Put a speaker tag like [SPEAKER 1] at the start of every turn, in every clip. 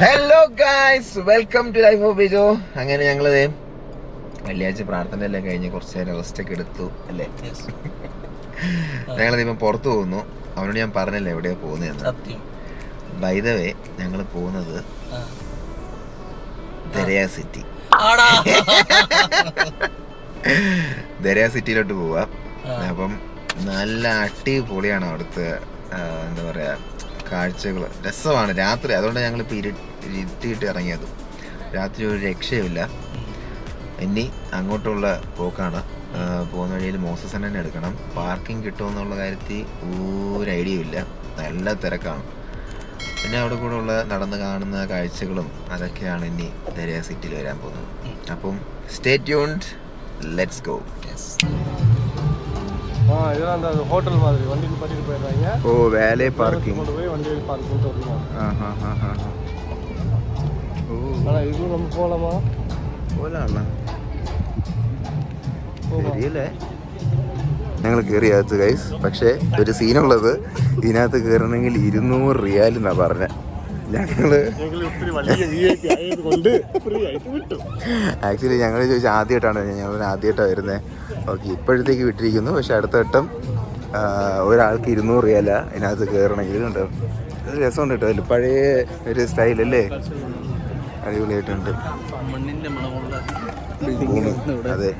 [SPEAKER 1] Hello guys, welcome to life of Bijo. അങ്ങനെ ഞങ്ങളത് വെള്ളിയാഴ്ച പ്രാർത്ഥന എല്ലാം കഴിഞ്ഞ് കുറച്ച് നേരം റെസ്റ്റ് ഒക്കെ എടുത്തു അല്ലേ. ഞങ്ങളിപ്പം പുറത്തു പോകുന്നു. അവനോട് ഞാൻ പറഞ്ഞല്ലേ എവിടെയാ പോകുന്നതെന്ന്. ബൈ ദ വേ ഞങ്ങൾ പോകുന്നത് ദരിയ സിറ്റി. ദരിയ സിറ്റിയിലോട്ട് പോവാ. അപ്പം നല്ല അടിപൊളിയാണ് അവിടുത്തെ എന്താ പറയാ കാഴ്ചകൾ, രസമാണ് രാത്രി. അതുകൊണ്ട് ഞങ്ങളിപ്പോൾ ഇരുട്ടിയിട്ട് ഇറങ്ങിയത്. രാത്രി ഒരു രക്ഷയുമില്ല. ഇനി അങ്ങോട്ടുള്ള പോക്കാണ്. പോകുന്ന വഴിയിൽ മോസസൻ തന്നെ എടുക്കണം. പാർക്കിംഗ് കിട്ടുമെന്നുള്ള കാര്യത്തിൽ ഒരു ഐഡിയ ഇല്ല. നല്ല തിരക്കാണ്. പിന്നെ അവിടെ കൂടെ ഉള്ള നടന്ന് കാണുന്ന കാഴ്ചകളും അതൊക്കെയാണ് ഇനി ദരിയ സിറ്റിയിൽ വരാൻ പോകുന്നത്. അപ്പം stay tuned, let's go.
[SPEAKER 2] Hotel மாதிரி வண்டியில் பண்ணிட்டு போயிடுறாங்க.
[SPEAKER 1] ஓ, வேலே பார்க்கிங்
[SPEAKER 2] கொண்டு போய் வண்டியில் பார்க் பண்ணிட்டு வருவாங்க. ஆனால் இது நம்ம போகலாமா?
[SPEAKER 1] പോലാണോ ശരിയല്ലേ. ഞങ്ങൾ കയറിയകത്ത് ഗൈസ്. പക്ഷേ ഒരു സീനുള്ളത്, ഇതിനകത്ത് കയറണമെങ്കിൽ 200 റിയാൽ എന്നാണ് പറഞ്ഞത്. ആക്ച്വലി ഞങ്ങൾ ചോദിച്ചാൽ ആദ്യമായിട്ടാണ്. ആദ്യമായിട്ടാണ് വരുന്നത്. ഓക്കെ, ഇപ്പോഴത്തേക്ക് വിട്ടിരിക്കുന്നു. പക്ഷെ അടുത്ത വട്ടം ഒരാൾക്ക് 200 റിയാല ഇതിനകത്ത് കയറണമെങ്കിൽ. ഉണ്ട്, രസമുണ്ട് കേട്ടോ. അതിൽ പഴയ ഒരു സ്റ്റൈലല്ലേ, അടിപൊളിയായിട്ടുണ്ട്. അതെ,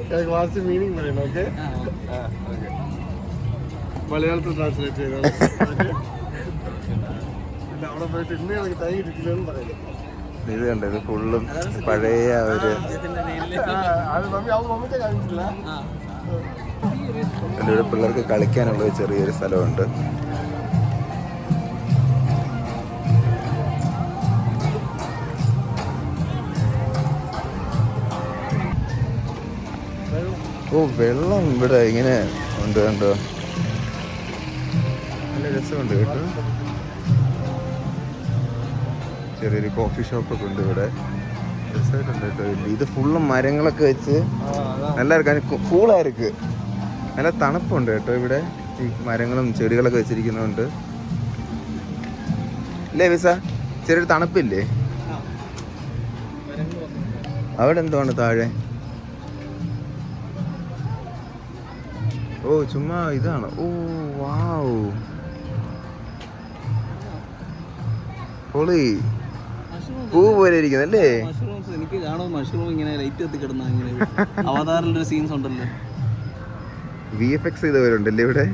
[SPEAKER 2] എനിക്ക് വാട്സ് മീനിങ് പറയണം. ഓക്കെ, മലയാളത്തിൽ ട്രാൻസ്ലേറ്റ് ചെയ്തോ. അവിടെ പോയിട്ട് ഇന്ന് എനിക്ക് തൈ കിട്ടില്ലെന്ന് പറയുന്നത്.
[SPEAKER 1] ഇത് കണ്ടോ, ഇത് ഫുള്ളും പഴയ ഒരു ഇവിടെ പിള്ളേർക്ക് കളിക്കാനുള്ള ചെറിയൊരു സ്ഥലമുണ്ട്. ഓ, വെള്ളം ഇവിടെ ഇങ്ങനെ ഉണ്ട് കണ്ടോ. നല്ല രസമുണ്ട് കേട്ടോ. ചെറിയൊരു കോഫി ഷോപ്പൊക്കെ ഉണ്ട് ഇവിടെ. രസമായിട്ടുണ്ട് കേട്ടോ. ഇത് ഫുള്ളും മരങ്ങളൊക്കെ വെച്ച് നല്ല കൂളായിരിക്കും. നല്ല തണുപ്പുണ്ട് കേട്ടോ ഇവിടെ. ഈ മരങ്ങളും ചെടികളൊക്കെ വെച്ചിരിക്കുന്നതുകൊണ്ട് അല്ലേ വിസ, ചെറിയൊരു തണുപ്പില്ലേ അവിടെ. എന്താണ് താഴെ? ഓ, ചുമ്മാ ഇതാണ്. ഓ വാവ്, പൊളി. പൂ പോലെ ഇരിക്കുന്നല്ലേ.
[SPEAKER 3] എനിക്ക് കാണോ മഷ്റൂം ഇങ്ങനെ ലൈറ്റ് കത്തി കിടന്ന അവതാറിലൊരു സീൻസ് ഉണ്ടല്ലോ.
[SPEAKER 1] VFX ചെയ്തവരുണ്ടല്ലേ ഇവിടെ.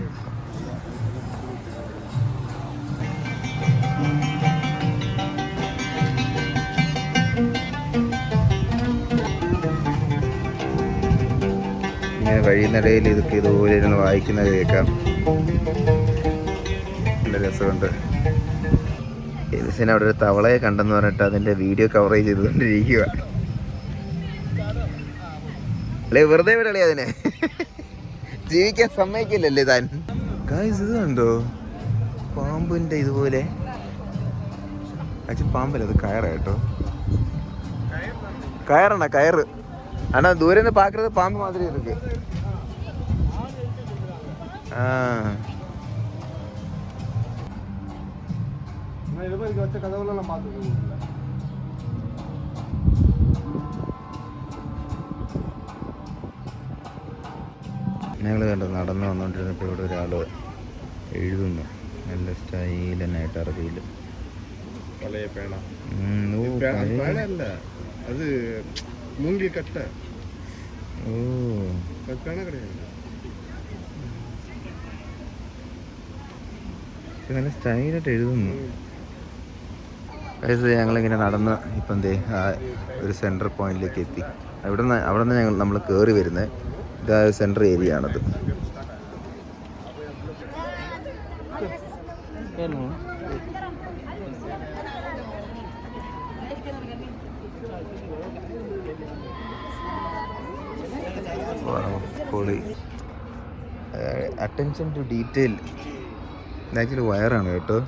[SPEAKER 1] ഇങ്ങനെ വഴിനിടയിൽ ഇതൊക്കെ ഇതുപോലെ ഇരുന്ന് വായിക്കുന്നത് കേൾക്കാം. നല്ല രസമുണ്ട്. അവിടെ ഒരു തവളയെ കണ്ടെന്ന് പറഞ്ഞിട്ട് അതിന്റെ വീഡിയോ കവറേജ് ചെയ്തുകൊണ്ടിരിക്കുക. അല്ലെ, വെറുതെ വിടളേ അതിനെ. ജീവിക്കാൻ സമ്മതിക്കില്ലല്ലേ താൻ. ഗായ്സ്, ഇത് കണ്ടോ, പാമ്പിന്റെ ഇതുപോലെ. ആക്ച്വലി പാമ്പല്ല, അത് കയറാ കേട്ടോ. കയറാണ്, കയറ്. ആണോ, ദൂരെ നിന്ന് പാക്കുന്നത് പാമ്പ് മാതിരി ഇருக்கு. ഞങ്ങൾ കണ്ടോ നടന്ന് വന്നോണ്ടിരുന്നപ്പോൾ ഇവിടെ ഒരാള് എഴുതുന്നു. നല്ല സ്റ്റൈൽ തന്നെയായിട്ട് അറബിയിൽ.
[SPEAKER 2] പഴയ പേണ അല്ല, അത് മൂங்கிൽ കട്ട.
[SPEAKER 1] ഓ,
[SPEAKER 2] പേണ കിടയാണ്.
[SPEAKER 1] നല്ല സ്റ്റൈലായിട്ട് എഴുതുന്നു. ഞങ്ങളിങ്ങനെ നടന്ന് ഇപ്പം എന്തേ ഒരു സെൻട്രൽ പോയിന്റിലേക്ക് എത്തി. അവിടെ നിന്ന് നമ്മൾ കയറി വരുന്നത്. ഇതാ സെൻട്രൽ ഏരിയ ആണത്. പൊളി. Attention to detail. ആക്ച്വലി വയറാണ് കേട്ടോ.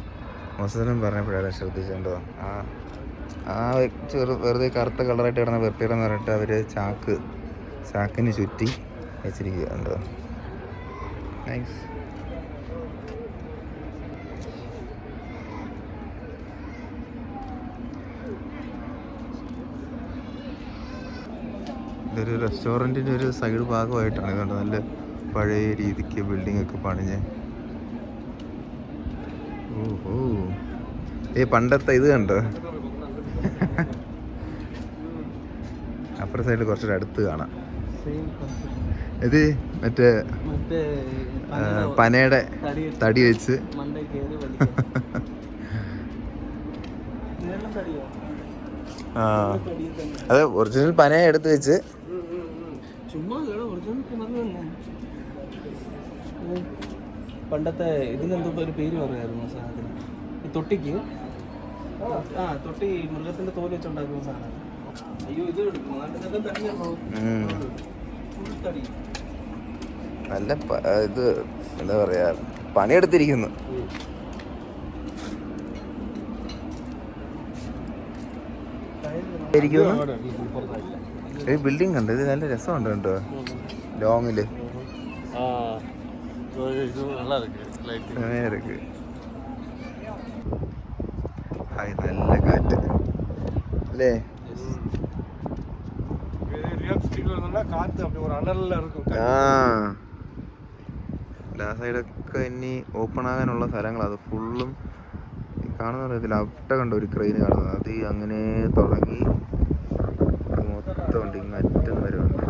[SPEAKER 1] മോസനം പറഞ്ഞപ്പോഴാണ് ശ്രദ്ധിച്ചോ. ആ ആ വെറുതെ കറുത്ത കളറായിട്ട് കിടന്ന വൃത്തിയിടെന്ന് പറഞ്ഞിട്ട് അവർ ചാക്കിന് ചുറ്റി വെച്ചിരിക്കുക. എന്തോ നൈസ്. ഇതൊരു റെസ്റ്റോറൻറ്റിൻ്റെ ഒരു സൈഡ് ഭാഗമായിട്ടാണ്. ഇതുകൊണ്ട് നല്ല പഴയ രീതിക്ക് ബിൽഡിംഗ് ഒക്കെ പണിഞ്ഞ്. ഓഹോ, പണ്ടത്തെ ഇത് കണ്ടോ? അപ്പുറ സൈഡിൽ കുറച്ചുകൂടെ അടുത്ത് കാണാം. ഇത് മറ്റേ പനയുടെ തടി വെച്ച് ആ അത് ഒറിജിനൽ പന എടുത്ത് വെച്ച്
[SPEAKER 3] പണ്ടത്തെ ഇതിനെന്തോ ഒരു പേര് പറയായിരുന്നു സാധനത്തിന്. ഈ തൊട്ടിക്ക് തൊട്ടി മൃഗത്തിന്റെ തോല് വെച്ചുണ്ടാക്കുന്ന സാധനം. അയ്യോ ഇത്
[SPEAKER 1] നല്ല ഇത് എന്താ പറയാ, പണിയെടുത്തിരിക്കുന്നു. ഈ ബിൽഡിംഗ് ഉണ്ട്, ഇത് നല്ല രസമുണ്ട് കേട്ടോ. ലോങ്ങില് നല്ല കാറ്റ് അല്ലേ? ആ സൈഡൊക്കെ ഇനി ഓപ്പൺ ആകാനുള്ള സ്ഥലങ്ങളാണ്. അത് ഫുള്ളും കാണുന്ന പറയത്തില്ല. അവിടെ കണ്ട ഒരു ക്രെയിൻ കാണുന്നത്, അത് അങ്ങനെ തുടങ്ങി മൊത്തം ഉണ്ട്, ഇങ്ങറ്റം വരെ ഉണ്ട്.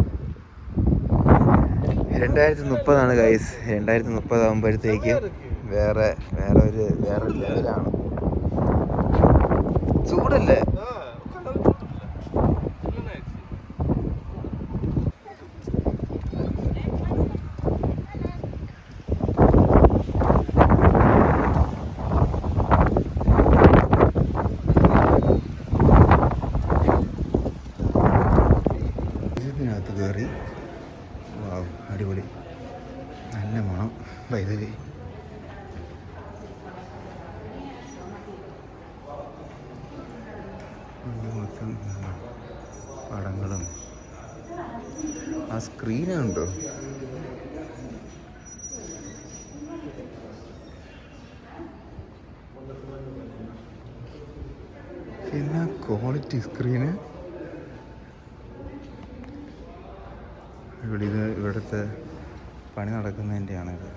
[SPEAKER 1] 2030 ഗൈസ്. 2030 ആകുമ്പോഴത്തേക്ക് വേറെ ലെവലാണ്. ചൂടല്ലേ? ഇതിനകത്ത് കയറി. വാവ്, അടിപൊളി, നല്ല മണം. വൈദ്യുതി മൊത്തം പടങ്ങളും ആ സ്ക്രീനുണ്ടോ? എന്നാ ക്വാളിറ്റി സ്ക്രീന്. ഇവിടുത്തെ പണി നടക്കുന്നതിൻ്റെയാണിത്.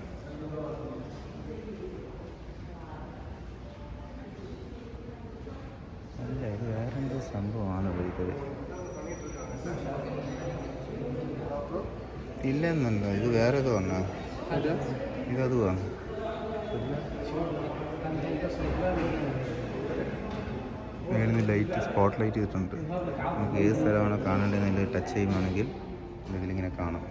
[SPEAKER 1] അല്ല, ഇത് വേറെന്തോ സംഭവമാണ്. ഇത് ഇല്ലെന്നല്ലോ, ഇത് വേറെ ഇത് വന്നാ ഇതത് വന്നു. മേളിൽ ലൈറ്റ് സ്പോട്ട് ലൈറ്റ് ചെയ്തിട്ടുണ്ട്. നമുക്ക് ഏത് സ്ഥലമാണോ കാണേണ്ടതെന്ന് ടച്ച് ചെയ്യുകയാണെങ്കിൽ ഇതിലിങ്ങനെ കാണാം.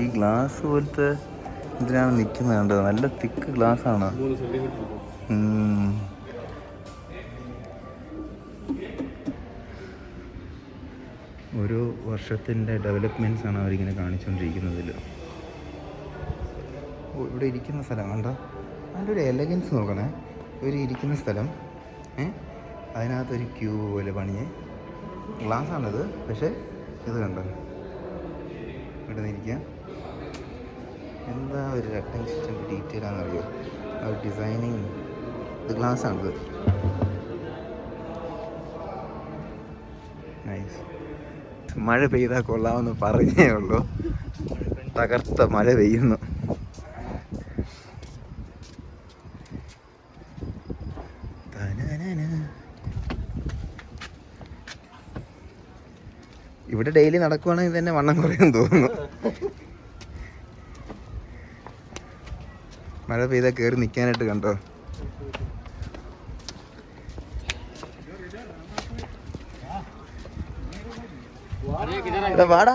[SPEAKER 1] ഈ ഗ്ലാസ് പോലത്തെ ഇതിനാണ് നിൽക്കുന്നത് കണ്ടത്. നല്ല തിക്ക് ഗ്ലാസ് ആണ്. ഓരോ വർഷത്തിൻ്റെ ഡെവലപ്മെൻറ്റ്സ് ആണ് അവരിങ്ങനെ കാണിച്ചുകൊണ്ടിരിക്കുന്നതിൽ. ഇവിടെ ഇരിക്കുന്ന സ്ഥലം കണ്ടോ? അതിൻ്റെ ഒരു എലഗൻസ് നോക്കണേ. ഇവർ ഇരിക്കുന്ന സ്ഥലം അതിനകത്തൊരു ക്യൂ പോലെ പണിഞ്ഞ് ഗ്ലാസ്സാണിത്. പക്ഷേ ഇത് കണ്ടോ, ഇവിടെ നിന്നിരിക്കുക. എന്താ ഒരു അറ്റൻഷൻ ഡീറ്റെയിൽ ആണെന്നറിയോ? ആ ഡിസൈനിങ്. ഇത് ഗ്ലാസ്സാണിത്. നൈസ്. മഴ പെയ്താൽ കൊള്ളാമെന്ന് പറഞ്ഞേ ഉള്ളൂ. തകർത്ത മഴ പെയ്യുന്നു. ഇവിടെ ഡെയിലി നടക്കുവാണെങ്കിൽ തന്നെ വണ്ണം കുറയും തോന്നുന്നു. മഴ പെയ്താൽ കയറി നിൽക്കാനായിട്ട് കണ്ടോ. വാടാ,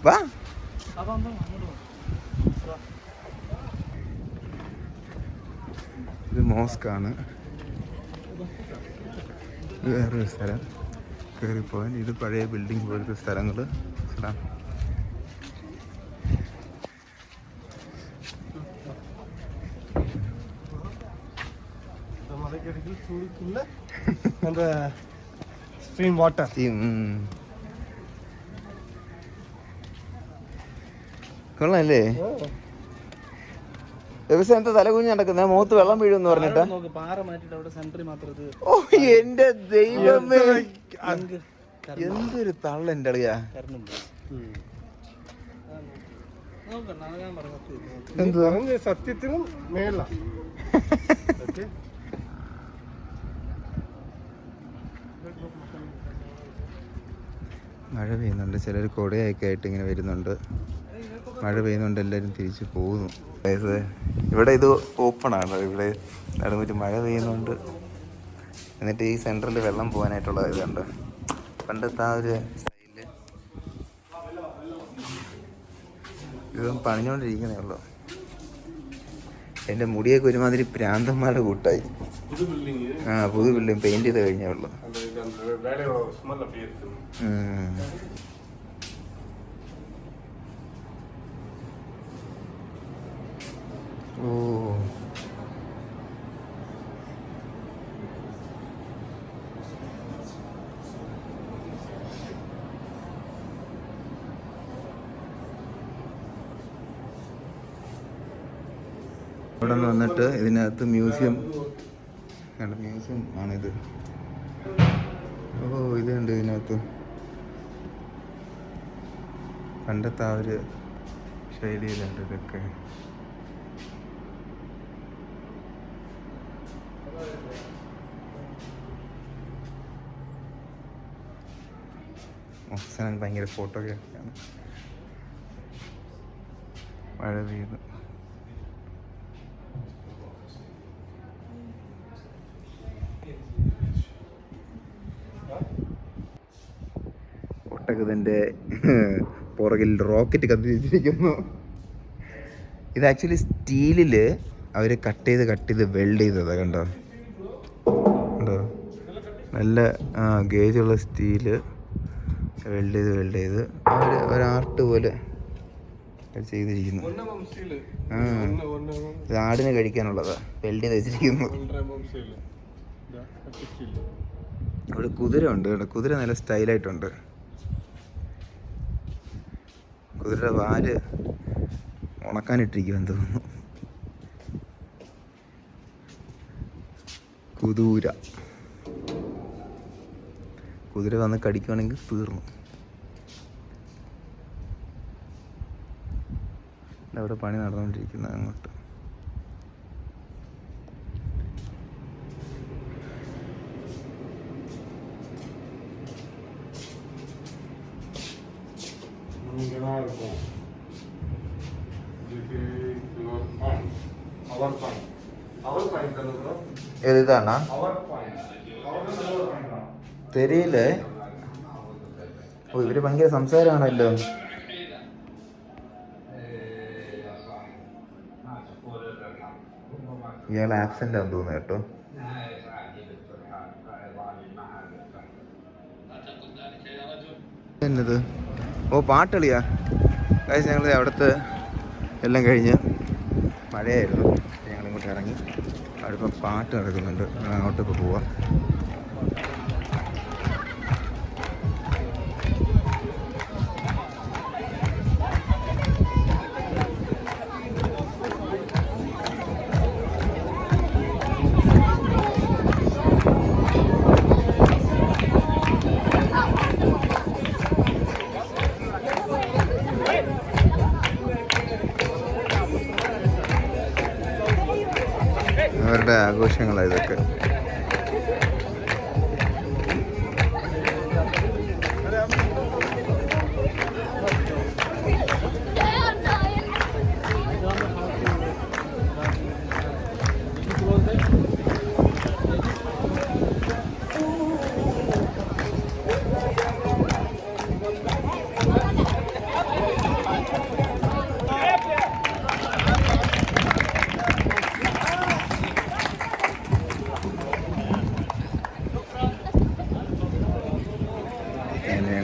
[SPEAKER 1] വാ. ഇത് മോസ്കാണ്.
[SPEAKER 4] വേറൊരു സ്ഥലം കയറിപ്പോകാൻ. ഇത് പഴയ ബിൽഡിംഗ് പോലത്തെ സ്ഥലങ്ങൾ.
[SPEAKER 2] மலைக்கடியில் சூடுக்குள்ள அந்த ஸ்ட்ரீம் வாட்டர்.
[SPEAKER 4] കൊള്ളാല്ലേ? ദിവസം എന്താ തലകുഞ്ഞ് നടക്കുന്നത്? മുഖത്ത് വെള്ളം വീഴുമെന്ന് പറഞ്ഞിട്ടാ. ഓ എന്റെ ദൈവമേ, എന്തൊരു തള്ള എന്റെ അളിയാ.
[SPEAKER 2] സത്യത്തിനും മേല
[SPEAKER 4] മഴ പെയ്യുന്നുണ്ട്. ചിലർ കൊടയൊക്കെ ആയിട്ട് ഇങ്ങനെ വരുന്നുണ്ട്. മഴ പെയ്യുന്നുണ്ട്, എല്ലാവരും തിരിച്ചു പോകുന്നു. ഇവിടെ ഇത് ഓപ്പണാണ്. ഇവിടെ നടുമുറ്റി മഴ പെയ്യുന്നുണ്ട്. എന്നിട്ട് ഈ സെൻറ്ററിൽ വെള്ളം പോകാനായിട്ടുള്ള ഇതുണ്ട്. പണ്ടത്തെ ആ ഒരു സ്റ്റൈലില് ഇതും പണിഞ്ഞുകൊണ്ടിരിക്കുന്നേ ഉള്ളൂ. എൻ്റെ മുടിയൊക്കെ ഒരുമാതിരി പ്രാന്തന്മാരുടെ കൂട്ടായി. പുതു ബിൽഡിങ് പെയിന്റ് ചെയ്ത് കഴിഞ്ഞേ ഉള്ളൂ. ഓ ഇവിടെ നിന്ന് വന്നിട്ട് ഇതിനകത്ത് മ്യൂസിയം ആണിത്. ഓ ഇതുണ്ട് ഇതിനകത്ത്. പണ്ടത്തെ ആ ഒരു ശൈലിയിലുണ്ട് ഇതൊക്കെ. ഓക്സിജൻ ഭയങ്കര ഫോട്ടോഗ്രാഫിയാണ്. മഴ പെയ്യുന്നു. ഒട്ടകത്തിൻ്റെ പുറകിൽ റോക്കറ്റ് കത്തിച്ചിരിക്കുന്നു. ഇത് ആക്ച്വലി സ്റ്റീലിൽ അവർ കട്ട് ചെയ്ത് വെൽഡ് ചെയ്തതാണ്. കണ്ടോ നല്ല ഗേജുള്ള സ്റ്റീല് വെൽഡ് ചെയ്ത് ഒരു ആർട്ട് പോലെ ചെയ്തിരിക്കുന്നു. ഇത് ആടിന് കഴിക്കാനുള്ളതാ വെൽഡ് ചെയ്ത് വെച്ചിരിക്കുന്നു. അവിടെ കുതിര ഉണ്ട് കേട്ടോ. കുതിര നല്ല സ്റ്റൈലായിട്ടുണ്ട്. കുതിരയുടെ വാല് ഉണക്കാനിട്ടിരിക്കുമെന്ന് തോന്നുന്നു. കുതിര വന്ന് കടിക്കുവാണെങ്കിൽ തീർന്നു. അവിടെ പണി നടന്നുകൊണ്ടിരിക്കുന്നത് അങ്ങോട്ട്. ഏതാണ തെരിയില്ലേ? ഓ ഇവര് ഭയങ്കര സംസാരമാണല്ലോ. ഇയാൾ ആബ്സെന്റ് ആണെന്ന് തോന്നുന്നു കേട്ടോ. എന്നത് ഓ പാട്ടളിയാ. ഞങ്ങൾ അവിടുത്തെ എല്ലാം കഴിഞ്ഞ് മഴയായിരുന്നു. ഞങ്ങളിങ്ങോട്ട് ഇറങ്ങി. അവിടെ ഇപ്പോൾ പാട്ട് നടക്കുന്നുണ്ട്. അങ്ങോട്ടിപ്പോൾ പോവാം. അവരുടെ ആഘോഷങ്ങളാണ് ഇതൊക്കെ.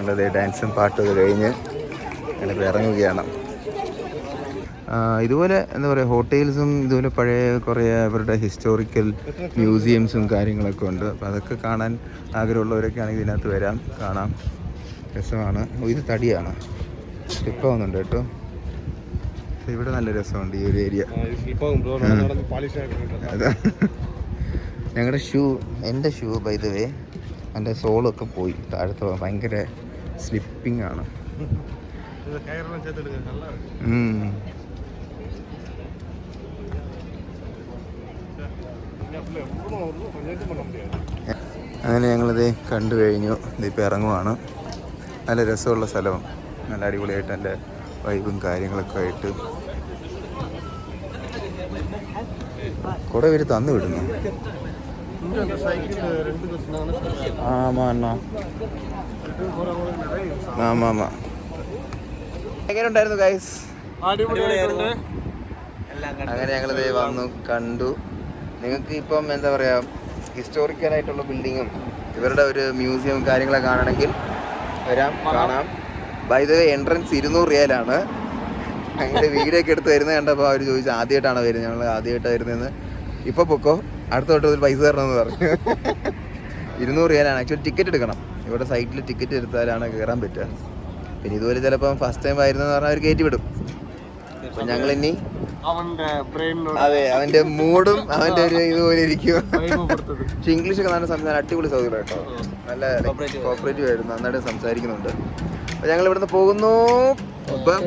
[SPEAKER 4] ഞങ്ങളത് ഡാൻസും പാട്ടും ഒക്കെ കഴിഞ്ഞ് ഞങ്ങളിപ്പോൾ ഇറങ്ങുകയാണ്. ഇതുപോലെ എന്താ പറയുക, ഹോട്ടൽസും ഇതുപോലെ പഴയ കുറേ അവരുടെ ഹിസ്റ്റോറിക്കൽ മ്യൂസിയംസും കാര്യങ്ങളൊക്കെ ഉണ്ട്. അപ്പോൾ അതൊക്കെ കാണാൻ ആഗ്രഹമുള്ളവരൊക്കെ ആണെങ്കിൽ ഇതിനകത്ത് വരാം, കാണാം, രസമാണ്. ഇത് തടിയാണ്, സ്ലിപ്പാവുന്നുണ്ട് കേട്ടോ. ഇവിടെ നല്ല രസമുണ്ട് ഈ ഒരു ഏരിയ. അതാ ഞങ്ങളുടെ എൻ്റെ ഷൂ ബൈ ദ വേ എൻ്റെ സോളൊക്കെ പോയി താഴത്തെ, ഭയങ്കര സ്ലിപ്പിംഗ് ആണ്. അങ്ങനെ ഞങ്ങളിത് കണ്ടു കഴിഞ്ഞു. ഇതിപ്പോൾ ഇറങ്ങുവാണ്. നല്ല രസമുള്ള സ്ഥലം, നല്ല അടിപൊളിയായിട്ട് എൻ്റെ വൈബും കാര്യങ്ങളൊക്കെ ആയിട്ട് കുറേ പേര് തന്നു വിടുന്നു. എങ്ങനെയുണ്ടായിരുന്നു ഗൈസ്? അങ്ങനെ ഞങ്ങളിത് വന്നു കണ്ടു. നിങ്ങൾക്ക് ഇപ്പം എന്താ പറയുക, ഹിസ്റ്റോറിക്കലായിട്ടുള്ള ബിൽഡിങ്ങും ഇവരുടെ ഒരു മ്യൂസിയം കാര്യങ്ങളൊക്കെ കാണണമെങ്കിൽ വരാം, കാണാം. ബൈ ദ വേ എൻട്രൻസ് 200 റിയാലാണ്. ഞങ്ങളുടെ വീഡിയോ ഒക്കെ എടുത്ത് വരുന്നത് കണ്ടപ്പോൾ അവർ ചോദിച്ചു ആദ്യമായിട്ടാണ് വരുന്നത്. ഞങ്ങൾ ആദ്യമായിട്ടാണ് വരുന്നതെന്ന്. ഇപ്പോൾ പൊക്കോ, അടുത്ത തൊട്ട് പൈസ തരണമെന്ന് പറഞ്ഞു. 200 റിയാലാണ്. ആക്ച്വലി ടിക്കറ്റ് എടുക്കണം. ഇവിടെ സൈറ്റിൽ ടിക്കറ്റ് എടുത്താലാണ് കയറാൻ പറ്റുക. പിന്നെ ഇതുപോലെ ചിലപ്പം ഫസ്റ്റ് ടൈം ആയിരുന്നെന്ന് പറഞ്ഞാൽ അവർ കയറ്റി വിടും. അപ്പം ഞങ്ങളിനി അതെ, അവൻ്റെ മൂഡും അവൻ്റെ ഒരു ഇതുപോലെ ഇരിക്കും. പക്ഷെ ഇംഗ്ലീഷൊക്കെ നല്ല സംസാരം, അടിപൊളി സൗകര്യം കേട്ടോ. നല്ല കോപ്പറേറ്റീവ് ആയിരുന്നു, നന്നായിട്ട് സംസാരിക്കുന്നുണ്ട്. അപ്പോൾ ഞങ്ങൾ ഇവിടുന്ന് പോകുന്നു. ബൈ.